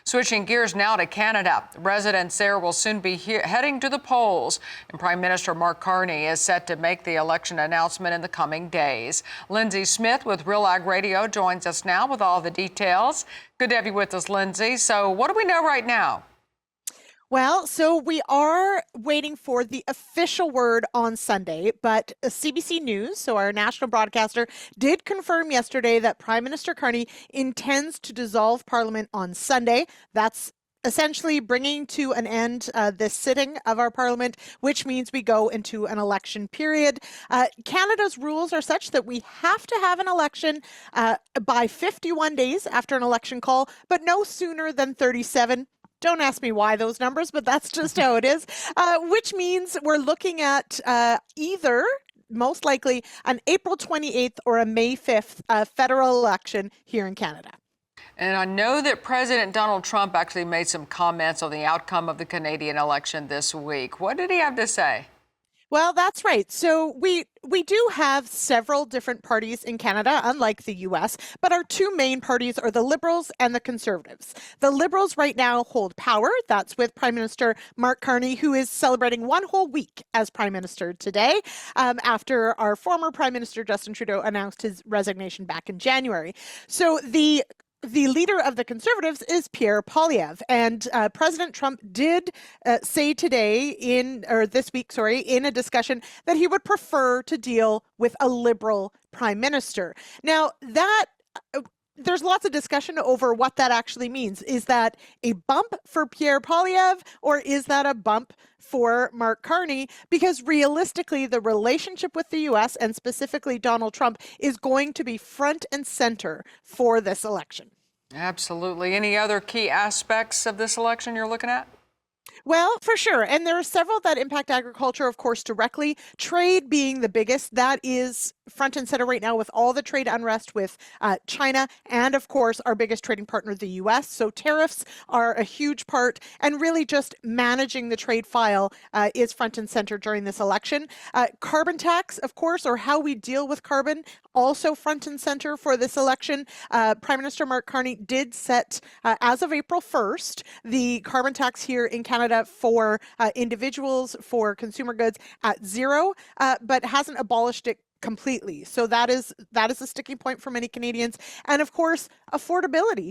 Switching gears now to Canada. Residents there will soon be heading to the polls, and Prime Minister Mark Carney is set to make the election announcement in the coming days. Lyndsey Smith with Real Ag Radio joins us now with all the details. Good to have you with us, Lyndsey. So what do we know right now? Well, so we are waiting for the official word on Sunday, but CBC News, so our national broadcaster, did confirm yesterday that Prime Minister Carney intends to dissolve Parliament on Sunday. That's essentially bringing to an end this sitting of our Parliament, which means we go into an election period. Canada's rules are such that we have to have an election by 51 days after an election call, but no sooner than 37. Don't ask me why those numbers, but that's just how it is, which means we're looking at either, most likely, an April 28th or a May 5th federal election here in Canada. And I know that President Donald Trump actually made some comments on the outcome of the Canadian election this week. What did he have to say? Well, that's right. So we do have several different parties in Canada, unlike the US, but our two main parties are the Liberals and the Conservatives. The Liberals right now hold power. That's with Prime Minister Mark Carney, who is celebrating one whole week as Prime Minister today, after our former Prime Minister Justin Trudeau announced his resignation back in January. So the leader of the Conservatives is Pierre Poilievre, and President Trump did say this week, in a discussion that he would prefer to deal with a Liberal Prime Minister. Now, there's lots of discussion over what that actually means. Is that a bump for Pierre Poilievre, or is that a bump for Mark Carney? Because realistically, the relationship with the U.S. and specifically Donald Trump is going to be front and center for this election. Absolutely. Any other key aspects of this election you're looking at? Well, for sure. And there are several that impact agriculture, of course, directly. Trade being the biggest. That is front and center right now with all the trade unrest with China and, of course, our biggest trading partner, the U.S. So tariffs are a huge part, and really just managing the trade file is front and center during this election. Carbon tax, of course, or how we deal with carbon, also front and center for this election. Prime Minister Mark Carney did set, as of April 1st, the carbon tax here in Canada for individuals, for consumer goods at zero, but hasn't abolished it completely. So that is a sticking point for many Canadians. And of course, affordability.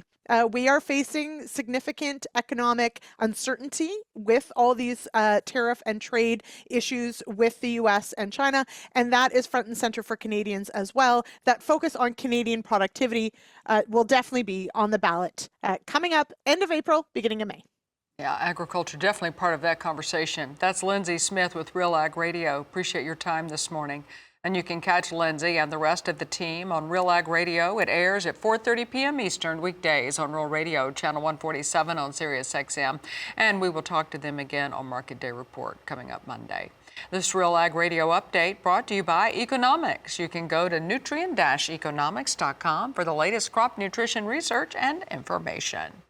We are facing significant economic uncertainty with all these tariff and trade issues with the US and China, and that is front and center for Canadians as well. That focus on Canadian productivity will definitely be on the ballot coming up end of April, beginning of May. Yeah, agriculture definitely part of that conversation. That's Lyndsey Smith with Real Ag Radio. Appreciate your time this morning. And you can catch Lyndsey and the rest of the team on Real Ag Radio. It airs at 4:30 p.m. Eastern weekdays on Real Radio, Channel 147 on Sirius XM. And we will talk to them again on Market Day Report coming up Monday. This Real Ag Radio update brought to you by Economics. You can go to nutrient-economics.com for the latest crop nutrition research and information.